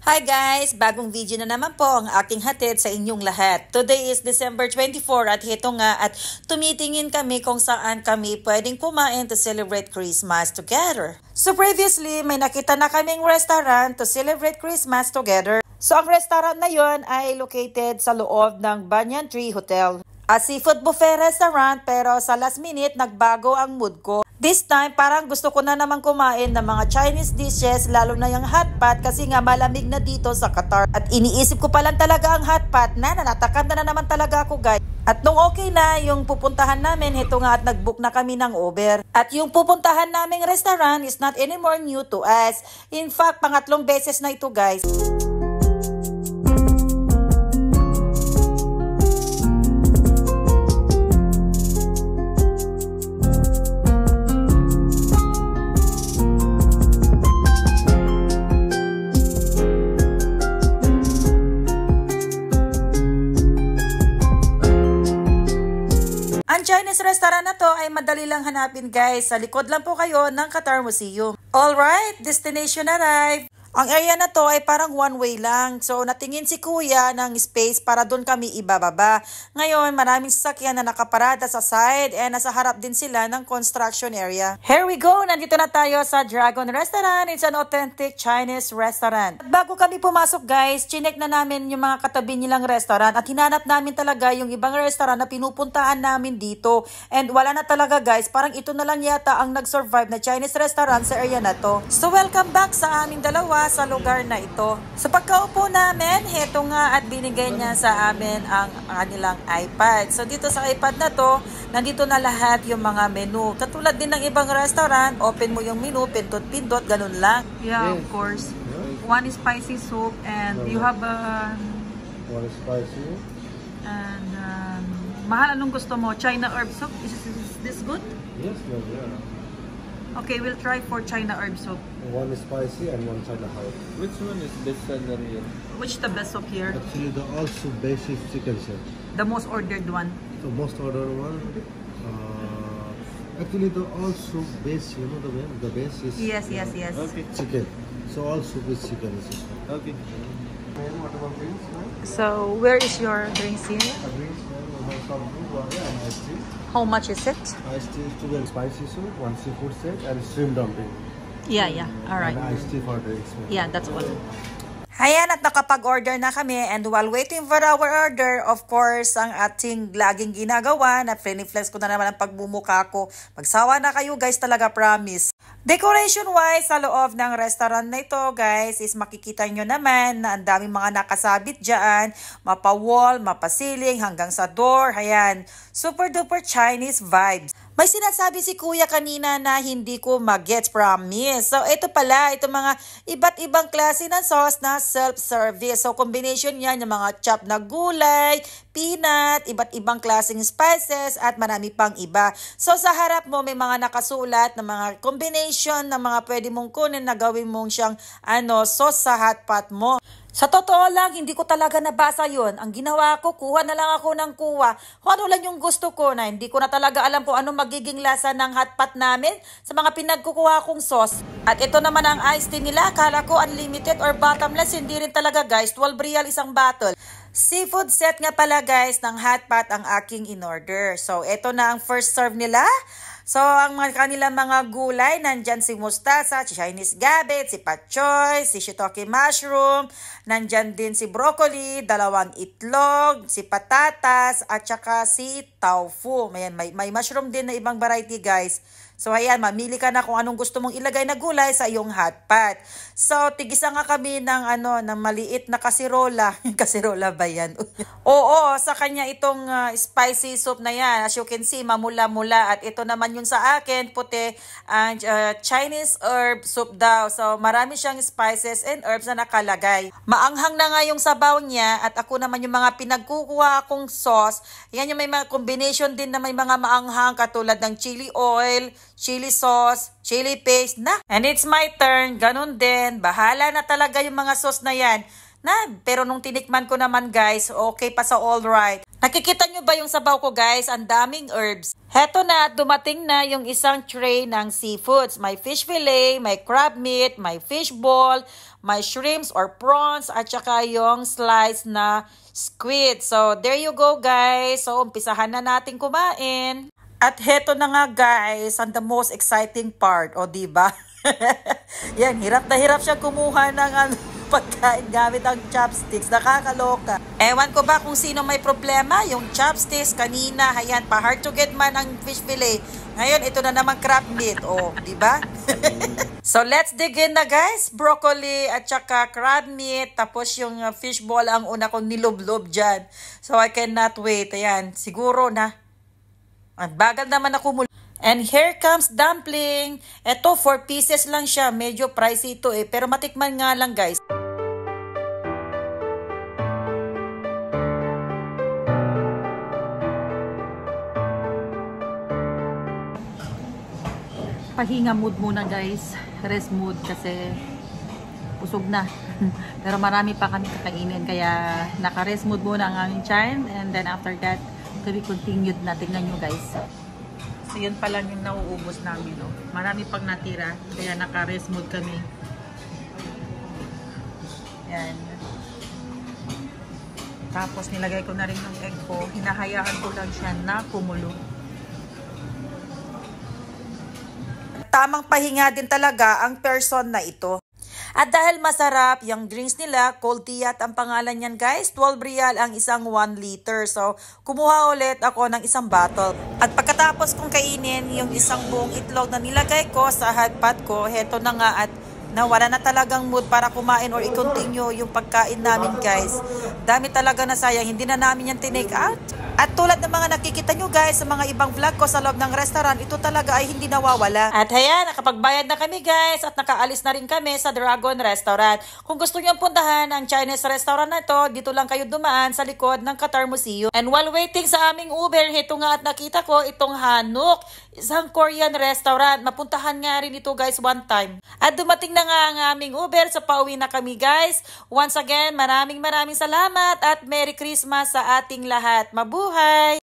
Hi guys! Bagong video na naman po ang aking hatid sa inyong lahat. Today is December 24 at hito nga at tumitingin kami kung saan kami pwedeng kumain to celebrate Christmas together. So previously, may nakita na kaming restaurant to celebrate Christmas together. So ang restaurant na yon ay located sa loob ng Banyan Tree Hotel. A seafood buffet restaurant pero sa last minute nagbago ang mood ko. This time, parang gusto ko na naman kumain ng mga Chinese dishes, lalo na yung hot pot kasi nga malamig na dito sa Qatar. At iniisip ko pa lang talaga ang hot pot na natakam na naman talaga ako guys. At nung okay na yung pupuntahan namin, ito nga at nag-book na kami ng Uber. At yung pupuntahan naming restaurant is not anymore new to us. In fact, pangatlong beses na ito guys. Ang Chinese restaurant na to ay madali lang hanapin guys. Sa likod lang po kayo ng Qatar Museum. Alright, destination arrived. Ang area na to ay parang one way lang. So natingin si kuya ng space para doon kami ibababa. Ngayon maraming sasakyan na nakaparada sa side and nasa harap din sila ng construction area. Here we go! Nandito na tayo sa Dragon Restaurant. It's an authentic Chinese restaurant. At bago kami pumasok guys, chinek na namin yung mga katabi nilang restaurant at hinanap namin talaga yung ibang restaurant na pinupuntahan namin dito. And wala na talaga guys, parang ito na lang yata ang nag-survive na Chinese restaurant sa area na to. So welcome back sa aming dalawa sa lugar na ito. Sa pagkaupo namin, heto nga at binigay niya sa amin ang kanilang iPad. So dito sa iPad na to, nandito na lahat yung mga menu. Katulad din ng ibang restaurant, open mo yung menu, pindot-pindot, ganun lang. Yeah, of course. One is spicy soup and you have a... One is spicy. And mahal, anong gusto mo? China herb soup? Is this good? Yes, no, yeah. Okay, we'll try for China herb soup. One is spicy and one China herb. Which one is best seller here? Which the best soup here? Actually, the also basic chicken set. The most ordered one. The most ordered one. Actually, the also base, you know the base is Yes. Okay. chicken. So all soup is chicken. Okay. What about drinks? So, where is your drinks here? Drinks, we have some drink, water and iced tea. How much is it? Iced tea is 2 spicy soup, 1 seafood set, and shrimp dumpling. Yeah. Alright. And iced tea for drinks. Yeah, that's one. Ayan at nakapag-order na kami and while waiting for our order, of course, ang ating laging ginagawa na flex ko na naman ang pagbumuka ko. Magsawa na kayo guys talaga, promise. Decoration-wise, sa loob ng restaurant na ito, guys, is makikita nyo naman na ang daming mga nakasabit dyan. Mapa-wall, mapa-ceiling, hanggang sa door. Ayan, super-duper Chinese vibes. May sinasabi si kuya kanina na hindi ko mag-gets, promise. So, ito pala, ito mga iba't ibang klase ng sauce na self-service. So, combination yan, yung mga chopped na gulay, peanut, iba't ibang klaseng spices, at marami pang iba. So, sa harap mo, may mga nakasulat na mga combination na mga pwede mong kunin na gawin mong siyang sauce sa hot pot mo. Sa totoo lang, hindi ko talaga nabasa yon. Ang ginawa ko, kuha na lang ako ng kuha. Kung ano lang yung gusto ko na hindi ko na talaga alam kung ano magiging lasa ng hot pot namin sa mga pinagkukuha kong sauce. At ito naman ang iced tea nila. Akala ko unlimited or bottomless. Hindi rin talaga guys. 12 real isang bottle. Seafood set nga pala guys ng hot pot ang aking in-order. So, ito na ang first serve nila. So, ang kanilang mga gulay, nandyan si mustasa, si Chinese gabbit, si pak choy, si shiitake mushroom, nandyan din si broccoli, 2 itlog, si patatas, at saka si tofu. May mushroom din na ibang variety guys. So, ayan, mamili ka na kung anong gusto mong ilagay na gulay sa iyong hot pot. So, tigisa nga kami ng maliit na kasirola. Kasirola ba yan? Oo, sa kanya itong spicy soup na yan. As you can see, mamula-mula. At ito naman yun sa akin, puti, Chinese herb soup daw. So, marami siyang spices and herbs na nakalagay. Maanghang na nga yung sabaw niya. At ako naman yung mga pinagkukuha kong sauce. Yan yung may mga combination din na may mga maanghang katulad ng chili oil, chili sauce, chili paste na. And it's my turn. Ganun din. Bahala na talaga yung mga sauce na yan. Pero nung tinikman ko naman guys, okay pa sa all right. Nakikita nyo ba yung sabaw ko guys? Ang daming herbs. Heto na, dumating na yung isang tray ng seafoods. May fish fillet, may crab meat, may fish ball, may shrimps or prawns, at saka yung slice na squid. So, there you go guys. So, umpisahan na natin kumain. At heto na nga guys, ang the most exciting part. O, diba? Yan, hirap na hirap siya kumuha ng pagkain gamit ang chopsticks. Nakakaloka. Ewan ko ba kung sino may problema? Yung chopsticks kanina, ayan, pa hard to get man ang fish fillet. Ngayon, ito na naman crab meat. O, diba? So, let's dig in na guys. Broccoli at saka crab meat. Tapos yung fish ball ang una kong nilublob dyan. So, I cannot wait. Ayan, siguro na. Ang bagal naman ako mula. And here comes dumpling. Ito, 4 pieces lang siya. Medyo pricey ito eh. Pero matikman nga lang guys. Pahinga mood muna guys. Rest mood kasi usog na. Pero marami pa kami kakainin. Kaya naka-rest mood muna ang aming tiyan. And then after that, to be continued na. Tingnan nyo guys. So yun pa lang yung nauubos namin. No? Marami pang natira. Kaya naka-rest mood kami. Yan. Tapos nilagay ko na rin yung egg ko. Hinahayaan ko lang siya na kumulo. Tamang pahinga din talaga ang person na ito. At dahil masarap, yung drinks nila, cold tea at ang pangalan niyan guys, 12 real ang isang 1 liter. So, kumuha ulit ako ng isang bottle. At pagkatapos kong kainin yung isang buong itlog na nilagay ko sa hotpot ko, heto na nga at nawala na talagang mood para kumain or i-continue yung pagkain namin guys. Dami talaga na sayang, hindi na namin yan tinake out. At tulad ng mga nakikita nyo guys sa mga ibang vlog ko sa loob ng restaurant, ito talaga ay hindi nawawala. At ayan, nakapagbayad na kami guys at nakaalis na rin kami sa Dragon Restaurant. Kung gusto nyo puntahan ang Chinese restaurant na ito, dito lang kayo dumaan sa likod ng Qatar Museum. And while waiting sa aming Uber, ito nga at nakita ko itong Hanok, isang Korean restaurant. Mapuntahan nga rin ito guys one time. At dumating na nga ang aming Uber, so pauwi na kami guys. Once again, maraming salamat at Merry Christmas sa ating lahat. Mabuhay!